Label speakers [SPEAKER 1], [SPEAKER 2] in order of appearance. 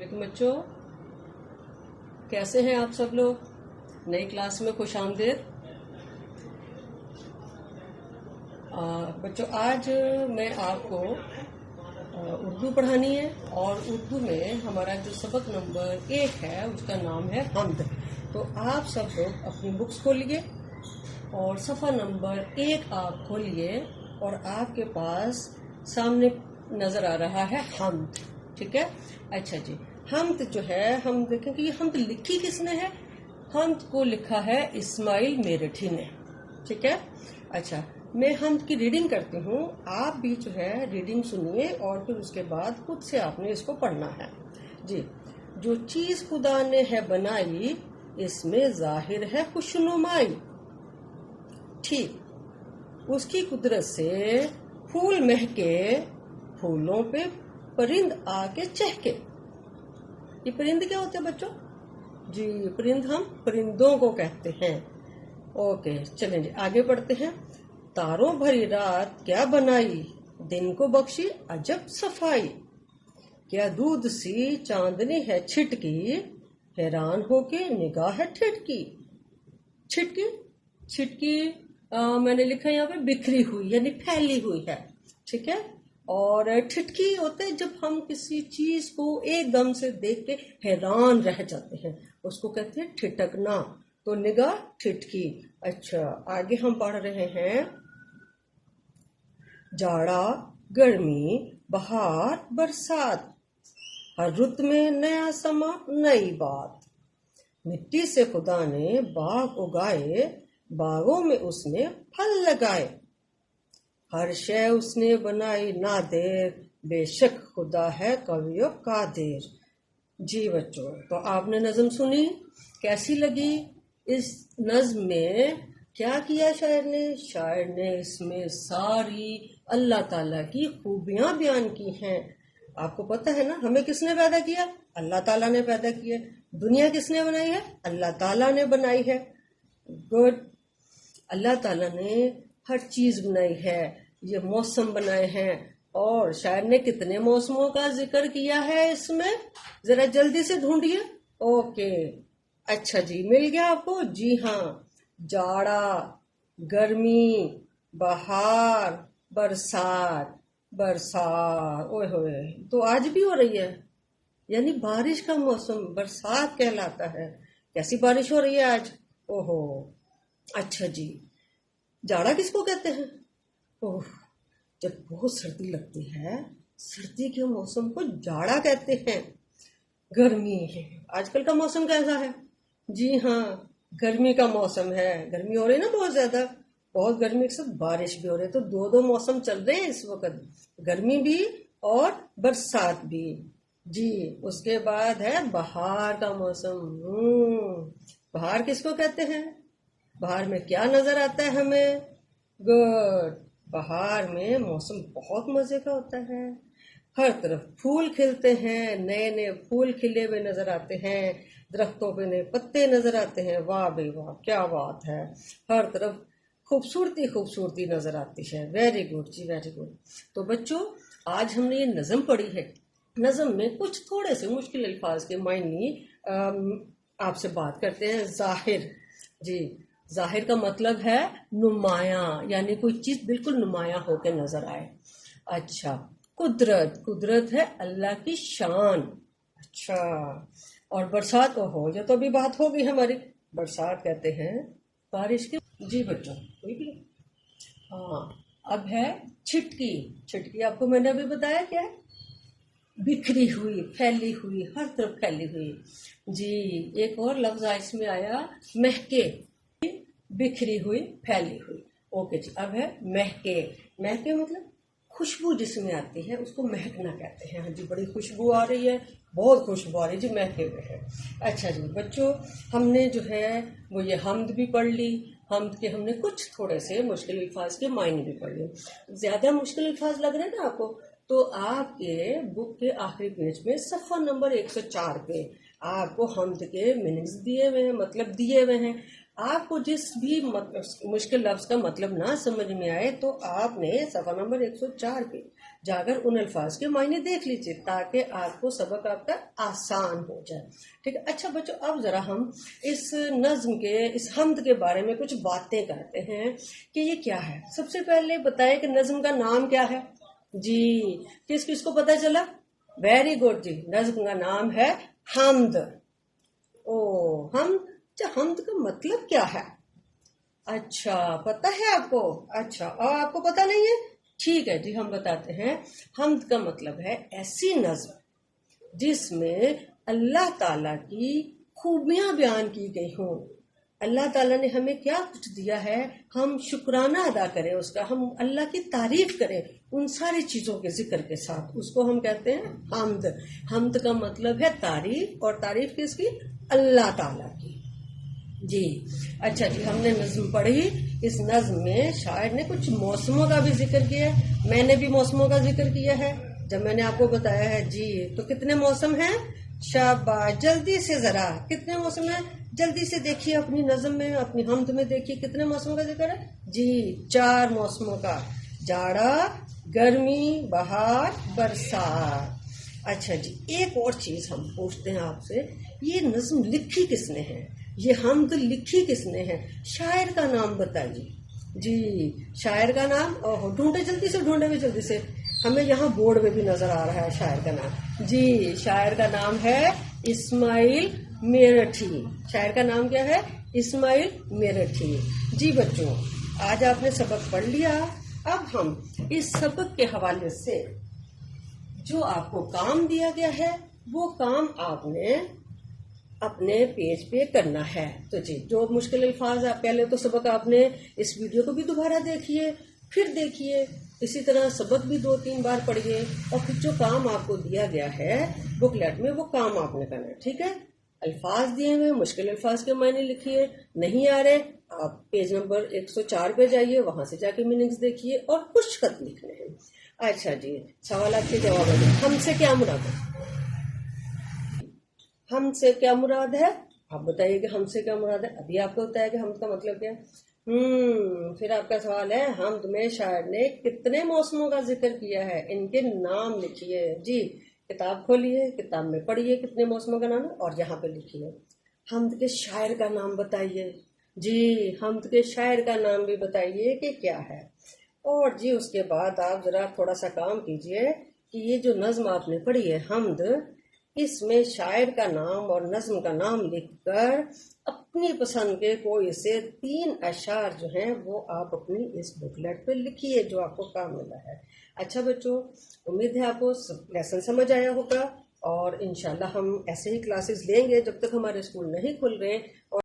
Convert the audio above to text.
[SPEAKER 1] वालेकुम बच्चों, कैसे हैं आप सब लोग। नई क्लास में खुश आमदीद। बच्चों, आज मैं आपको उर्दू पढ़ानी है और उर्दू में हमारा जो सबक नंबर 1 है उसका नाम है हम्द। तो आप सब लोग अपनी बुक्स खोलिए और सफ़ा नंबर 1 आप खोलिए और आपके पास सामने नज़र आ रहा है हम्द। ठीक है, अच्छा जी। हम्द जो है, हम देखें कि ये हम्द लिखी किसने है। हम्द को लिखा है इस्माइल मेरठी ने। ठीक है, अच्छा, मैं हम्द की रीडिंग करती हूँ, आप भी जो है रीडिंग सुनिए और फिर उसके बाद खुद से आपने इसको पढ़ना है जी। जो चीज़ खुदा ने है बनाई, इसमें जाहिर है खुशनुमाई। ठीक, उसकी कुदरत से फूल महके, फूलों पे परिंद आके चहके। ये परिंद क्या होते हैं बच्चों जी? परिंद हम परिंदों को कहते हैं। ओके, चलें जी, आगे बढ़ते हैं। तारों भरी रात क्या बनाई, दिन को बख्शी अजब सफाई। क्या दूध सी चांदनी है छिटकी, हैरान होके निगाह है ठिठकी। छिटकी छिटकी मैंने लिखा यहाँ पे बिखरी हुई यानी फैली हुई है। ठीक है, और ठिठकी होते हैं जब हम किसी चीज को एकदम से देख के हैरान रह जाते हैं, उसको कहते हैं ठिठकना। तो निगाह ठिठकी। अच्छा, आगे हम पढ़ रहे हैं। जाड़ा गर्मी बहार बरसात, हर रुत में नया समा नई बात। मिट्टी से खुदा ने बाग उगाए, बागों में उसने फल लगाए। हर शय उसने बनाई नादेर, बेशक खुदा है कवियो कादिर। जी बच्चों, तो आपने नज़म सुनी, कैसी लगी? इस नज़म में क्या किया शायर ने? शायर ने इसमें सारी अल्लाह ताला की खूबियां बयान की हैं। आपको पता है ना, हमें किसने पैदा किया? अल्लाह ताला ने पैदा किया। दुनिया किसने बनाई है? अल्लाह ताला ने बनाई है। गुड, अल्लाह ताला ने हर चीज बनाई है। ये मौसम बनाए हैं, और शायर ने कितने मौसमों का जिक्र किया है इसमें, जरा जल्दी से ढूंढिए। ओके, अच्छा जी, मिल गया आपको? जी हाँ, जाड़ा गर्मी बहार बरसात। बरसात ओए होए, तो आज भी हो रही है, यानी बारिश का मौसम बरसात कहलाता है। कैसी बारिश हो रही है आज? ओहो, अच्छा जी। जाड़ा किसको कहते हैं? ओह, जब बहुत सर्दी लगती है, सर्दी के मौसम को जाड़ा कहते हैं। गर्मी है, आजकल का मौसम कैसा है? जी हाँ, गर्मी का मौसम है। गर्मी हो रही है ना बहुत ज्यादा, बहुत गर्मी के साथ बारिश भी हो रही है। तो दो दो मौसम चल रहे हैं इस वक्त, गर्मी भी और बरसात भी जी। उसके बाद है बहार का मौसम। बहार किसको कहते हैं? बहार में क्या नजर आता है हमें? गुड, बहार में मौसम बहुत मजे का होता है। हर तरफ फूल खिलते हैं, नए नए फूल खिले हुए नजर आते हैं, दरख्तों पे नए पत्ते नजर आते हैं। वाह बे वाह, क्या बात है। हर तरफ खूबसूरती खूबसूरती नजर आती है। वेरी गुड जी, वेरी गुड। तो बच्चों, आज हमने ये नज़म पढ़ी है। नज़म में कुछ थोड़े से मुश्किल अल्फाज के मायने आपसे बात करते हैं। जाहिर जी, जाहिर का मतलब है नुमाया, यानी कोई चीज बिल्कुल नुमाया होकर नजर आए। अच्छा, कुदरत, कुदरत है अल्लाह की शान। अच्छा, और बरसात को हो, ये तो अभी बात हो गई हमारी। बरसात कहते हैं बारिश की। जी बच्चों, कोई भी हाँ, अब है छिटकी। छिटकी आपको मैंने अभी बताया क्या है? बिखरी हुई, फैली हुई, हर तरफ फैली हुई जी। एक और लफ्ज इसमें आया, महके। बिखरी हुई, फैली हुई। ओके जी, अब है महके। महके मतलब खुशबू जिसमें आती है उसको महकना कहते हैं। हाँ जी, बड़ी खुशबू आ रही है, बहुत खुशबू आ रही है जी, महके हुए है। अच्छा जी बच्चों, हमने जो है वो ये हम्द भी पढ़ ली। हम्द के हमने कुछ थोड़े से मुश्किल अल्फाज के मायने भी पढ़ लिए। ज्यादा मुश्किल अल्फाज लग रहे हैं ना आपको, तो आपके बुक के आखिरी पेज में सफ़ा नंबर 104 पे आपको हम्द के मीनिंग्स दिए हुए हैं, मतलब दिए हुए हैं। आपको जिस भी मुश्किल लफ्ज का मतलब ना समझ में आए तो आपने सफ़ा नंबर 104 पे जाकर उन अल्फाज के मायने देख लीजिए ताकि आपको सबक आपका आसान हो जाए। ठीक है। अच्छा बच्चों, अब जरा हम इस नज्म के, इस हम्द के बारे में कुछ बातें करते हैं कि ये क्या है। सबसे पहले बताएं कि नज्म का नाम क्या है। जी, किस किसको पता चला? वेरी गुड जी, नज्म का नाम है हम्द। ओ हम्द, अच्छा हम्द का मतलब क्या है? अच्छा पता है आपको? अच्छा, और आपको पता नहीं है? ठीक है जी, हम बताते हैं। हम्द का मतलब है ऐसी नज्म जिसमें अल्लाह ताला की खूबियां बयान की गई हों। अल्लाह ताला ने हमें क्या कुछ दिया है, हम शुक्राना अदा करें उसका, हम अल्लाह की तारीफ करें उन सारी चीजों के जिक्र के साथ, उसको हम कहते हैं हम्द। हम्द का मतलब है तारीफ, और तारीफ किसकी? अल्लाह ताला की। जी अच्छा जी, हमने नज्म पढ़ी। इस नज्म में शायर ने कुछ मौसमों का भी जिक्र किया है, मैंने भी मौसमों का जिक्र किया है जब मैंने आपको बताया है। जी तो कितने मौसम हैं? शाबाश, जल्दी से जरा कितने मौसम है जल्दी से देखिए अपनी नज्म में, अपनी हम्द में देखिए कितने मौसमों का जिक्र है। जी 4 मौसमों का, जाड़ा, गर्मी, बहार, बरसात। अच्छा जी, एक और चीज हम पूछते हैं आपसे, ये नज्म लिखी किसने है, ये हम्द लिखी किसने है? शायर का नाम बताइए। जी शायर का नाम, ओहो ढूंढे जल्दी से, ढूंढे भी जल्दी से, हमें यहाँ बोर्ड में भी नजर आ रहा है शायर का नाम। जी शायर का नाम है इस्माइल मेरठी। शायर का नाम क्या है? इस्माइल मेरठी। जी बच्चों, आज आपने सबक पढ़ लिया। अब हम इस सबक के हवाले से जो आपको काम दिया गया है वो काम आपने अपने पेज पे करना है। तो जी जो मुश्किल अल्फाज, आप पहले तो सबक आपने इस वीडियो को भी दोबारा देखिए, फिर देखिए, इसी तरह सबक भी 2-3 बार पढ़िए, और फिर जो काम आपको दिया गया है बुकलेट में वो काम आपने करना है। ठीक है। अल्फाज दिए हुए, मुश्किल अल्फाज के मायने लिखिए, नहीं आ रहे आप पेज नंबर 104 पे जाइए, वहां से जाके मीनिंग्स देखिए और कुछ खत लिखने हैं। अच्छा जी, सवाल के जवाब है। हमसे क्या मुराद है? हमसे क्या मुराद है? आप बताइए कि हमसे क्या मुराद है। अभी आपको बताया कि हम का मतलब क्या है। फिर आपका सवाल है, हम तुम्हें शायर ने कितने मौसमों का जिक्र किया है, इनके नाम लिखिए। जी किताब खोलिए, किताब में पढ़िए कितने मौसमों का नाम है, और यहाँ पे लिखिए हमद के शायर का नाम बताइए। जी हमद के शायर का नाम भी बताइए कि क्या है। और जी उसके बाद आप जरा थोड़ा सा काम कीजिए कि ये जो नज्म आपने पढ़ी है हमद, इसमें शायर का नाम और नज्म का नाम लिखकर अपनी पसंद के कोई से 3 अशार जो हैं वो आप अपनी इस बुकलेट पे लिखिए जो आपको काम मिला है। अच्छा बच्चों, उम्मीद है आपको लेसन समझ आया होगा, और इंशाल्लाह हम ऐसे ही क्लासेस लेंगे जब तक हमारे स्कूल नहीं खुल रहे। और